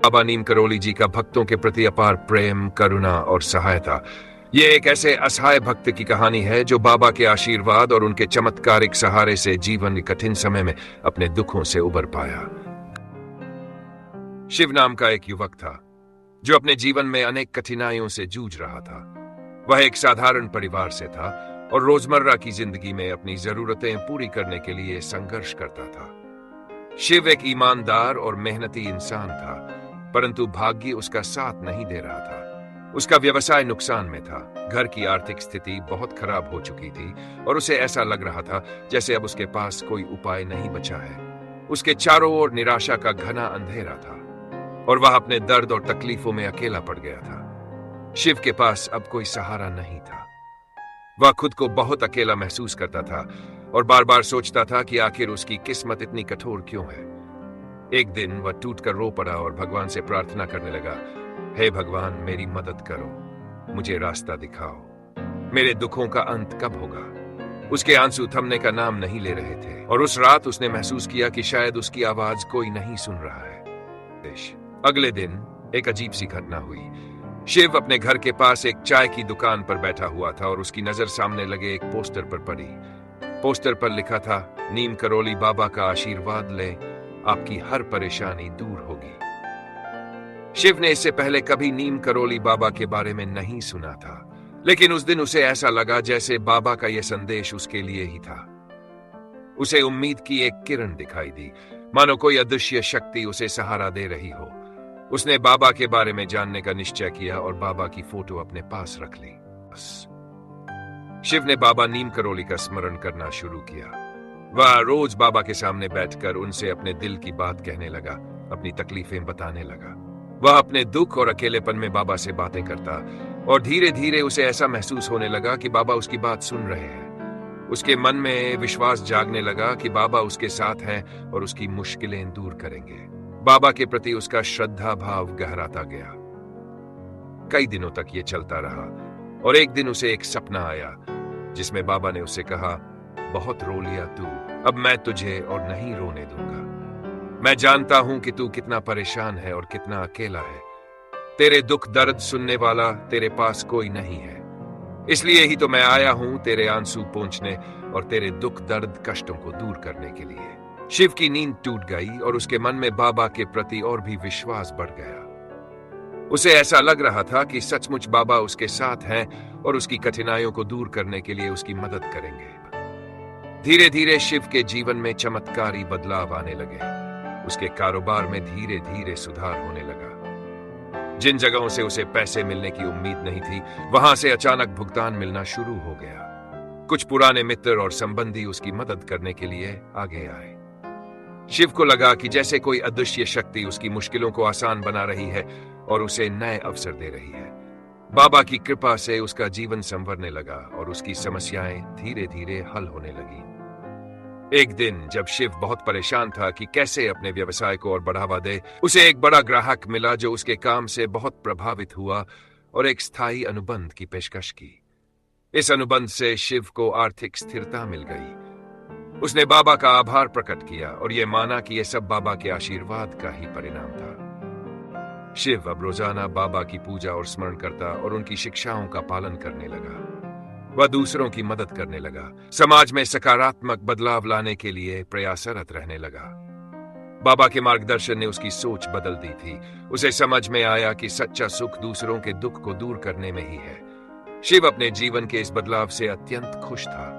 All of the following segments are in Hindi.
बाबा नीम करोली जी का भक्तों के प्रति अपार प्रेम, करुणा और सहायता। ये एक ऐसे असहाय भक्त की कहानी है जो बाबा के आशीर्वाद और उनके चमत्कारिक सहारे से जीवन के कठिन समय में अपने दुखों से उबर पाया। शिव नाम का एक युवक था जो अपने जीवन में अनेक कठिनाइयों से जूझ रहा था। वह एक साधारण परिवार से था और रोजमर्रा की जिंदगी में अपनी जरूरतें पूरी करने के लिए संघर्ष करता था। शिव एक ईमानदार और मेहनती इंसान था, परंतु भाग्य उसका साथ नहीं दे रहा था। उसका व्यवसाय नुकसान में था, घर की आर्थिक स्थिति बहुत खराब हो चुकी थी और उसे ऐसा लग रहा था जैसे अब उसके पास कोई उपाय नहीं बचा है। उसके चारों ओर निराशा का घना अंधेरा था और वह अपने दर्द और तकलीफों में अकेला पड़ गया था। शिव के पास अब कोई सहारा नहीं था। वह खुद को बहुत अकेला महसूस करता था और बार बार सोचता था कि आखिर उसकी किस्मत इतनी कठोर क्यों है। एक दिन वह टूटकर रो पड़ा और भगवान से प्रार्थना करने लगा, हे भगवान, मेरी मदद करो, मुझे रास्ता दिखाओ, मेरे दुखों का अंत कब होगा। उसके आंसू थमने का नाम नहीं ले रहे थे और उस रात उसने महसूस किया कि शायद उसकी आवाज कोई नहीं सुन रहा है। अगले दिन एक अजीब सी घटना हुई। शिव अपने घर के पास एक चाय की दुकान पर बैठा हुआ था और उसकी नजर सामने लगे एक पोस्टर पर पड़ी। पोस्टर पर लिखा था, नीम करोली बाबा का आशीर्वाद ले, आपकी हर परेशानी दूर होगी। शिव ने इससे पहले कभी नीम करोली बाबा के बारे में नहीं सुना था, लेकिन उस दिन उसे ऐसा लगा जैसे बाबा का यह संदेश उसके लिए ही था। उसे उम्मीद की एक किरण दिखाई दी, मानो कोई अदृश्य शक्ति उसे सहारा दे रही हो। उसने बाबा के बारे में जानने का निश्चय किया और बाबा की फोटो अपने पास रख ली। शिव ने बाबा नीम करोली का स्मरण करना शुरू किया। वह रोज बाबा के सामने बैठकर उनसे अपने दिल की बात कहने लगा, अपनी तकलीफें बताने लगा। वह अपने दुख और अकेलेपन में बाबा से बातें करता और धीरे धीरे उसे ऐसा महसूस होने लगा कि बाबा उसकी बात सुन रहे हैं। उसके मन में विश्वास जागने लगा कि बाबा उसके साथ हैं और उसकी मुश्किलें दूर करेंगे। बाबा के प्रति उसका श्रद्धा भाव गहराता गया। कई दिनों तक ये चलता रहा और एक दिन उसे एक सपना आया जिसमें बाबा ने उससे कहा, बहुत रो लिया तू, अब मैं तुझे और नहीं रोने दूंगा। मैं जानता हूं कि तू कितना परेशान है और कितना अकेला है। तेरे दुख दर्द सुनने वाला तेरे पास कोई नहीं है, इसलिए ही तो मैं आया हूं तेरे आंसू पोंछने और तेरे दुख दर्द कष्टों को दूर करने के लिए। शिव की नींद टूट गई और उसके मन में बाबा के प्रति और भी विश्वास बढ़ गया। उसे ऐसा लग रहा था कि सचमुच बाबा उसके साथ हैं और उसकी कठिनाइयों को दूर करने के लिए उसकी मदद करेंगे। धीरे धीरे शिव के जीवन में चमत्कारी बदलाव आने लगे। उसके कारोबार में धीरे धीरे सुधार होने लगा। जिन जगहों से उसे पैसे मिलने की उम्मीद नहीं थी, वहां से अचानक भुगतान मिलना शुरू हो गया। कुछ पुराने मित्र और संबंधी उसकी मदद करने के लिए आगे आए। शिव को लगा कि जैसे कोई अदृश्य शक्ति उसकी मुश्किलों को आसान बना रही है और उसे नए अवसर दे रही है। बाबा की कृपा से उसका जीवन संवरने लगा और उसकी समस्याएं धीरे धीरे हल होने लगी। एक दिन जब शिव बहुत परेशान था कि कैसे अपने व्यवसाय को और बढ़ावा दे, उसे एक बड़ा ग्राहक मिला जो उसके काम से बहुत प्रभावित हुआ और एक स्थायी अनुबंध की पेशकश की। इस अनुबंध से शिव को आर्थिक स्थिरता मिल गई। उसने बाबा का आभार प्रकट किया और यह माना कि यह सब बाबा के आशीर्वाद का ही परिणाम था। शिव अब रोजाना बाबा की पूजा और स्मरण करता और उनकी शिक्षाओं का पालन करने लगा। वह दूसरों की मदद करने लगा, समाज में सकारात्मक बदलाव लाने के लिए प्रयासरत रहने लगा। बाबा के मार्गदर्शन ने उसकी सोच बदल दी थी। उसे समझ में आया कि सच्चा सुख दूसरों के दुख को दूर करने में ही है। शिव अपने जीवन के इस बदलाव से अत्यंत खुश था।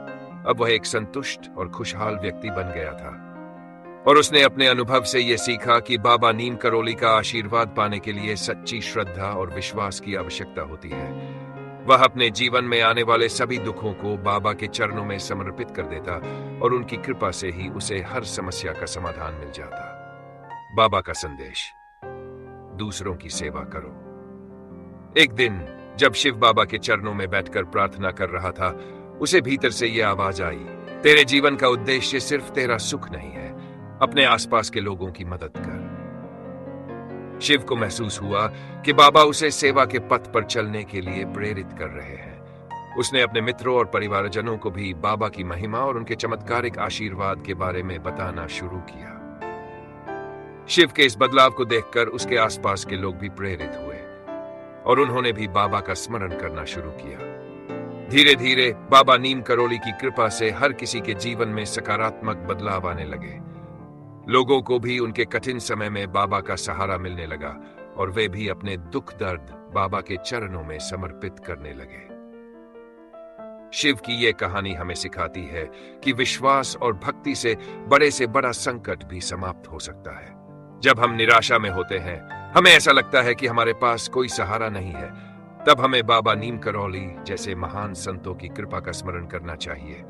अब वह एक संतुष्ट और खुशहाल व्यक्ति बन गया था और उसने अपने अनुभव से यह सीखा कि बाबा नीम करोली का आशीर्वाद पाने के लिए सच्ची श्रद्धा और विश्वास की आवश्यकता होती है। वह अपने जीवन में आने वाले सभी दुखों को बाबा के चरणों में समर्पित कर देता और उनकी कृपा से ही उसे हर समस्या का समाधान मिल जाता। बाबा का संदेश, दूसरों की सेवा करो। एक दिन जब शिव बाबा के चरणों में बैठकर प्रार्थना कर रहा था, उसे भीतर से यह आवाज आई, तेरे जीवन का उद्देश्य सिर्फ तेरा सुख नहीं है, अपने आसपास के लोगों की मदद कर। शिव को महसूस हुआ कि बाबा उसे सेवा के पथ पर चलने के लिए प्रेरित कर रहे हैं। उसने अपने मित्रों और परिवारजनों को भी बाबा की महिमा और उनके चमत्कारिक आशीर्वाद के बारे में बताना शुरू किया। शिव के इस बदलाव को देखकर उसके आसपास के लोग भी प्रेरित हुए और उन्होंने भी बाबा का स्मरण करना शुरू किया। धीरे धीरे बाबा नीम करोली की कृपा से हर किसी के जीवन में सकारात्मक बदलाव आने लगे। लोगों को भी उनके कठिन समय में बाबा का सहारा मिलने लगा और वे भी अपने दुख दर्द बाबा के चरणों में समर्पित करने लगे। शिव की यह कहानी हमें सिखाती है कि विश्वास और भक्ति से बड़ा संकट भी समाप्त हो सकता है। जब हम निराशा में होते हैं, हमें ऐसा लगता है कि हमारे पास कोई सहारा नहीं है, तब हमें बाबा नीम करौली जैसे महान संतों की कृपा का स्मरण करना चाहिए।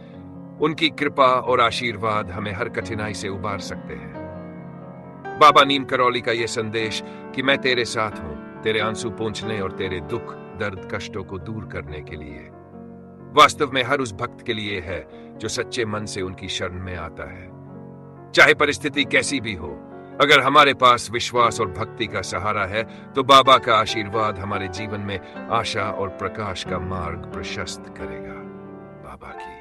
उनकी कृपा और आशीर्वाद हमें हर कठिनाई से उबार सकते हैं। बाबा नीम करौली का यह संदेश कि मैं तेरे साथ हूं, तेरे आंसू पोंछने और तेरे दुख दर्द कष्टों को दूर करने के लिए, वास्तव में हर उस भक्त के लिए है जो सच्चे मन से उनकी शरण में आता है। चाहे परिस्थिति कैसी भी हो, अगर हमारे पास विश्वास और भक्ति का सहारा है तो बाबा का आशीर्वाद हमारे जीवन में आशा और प्रकाश का मार्ग प्रशस्त करेगा। बाबा की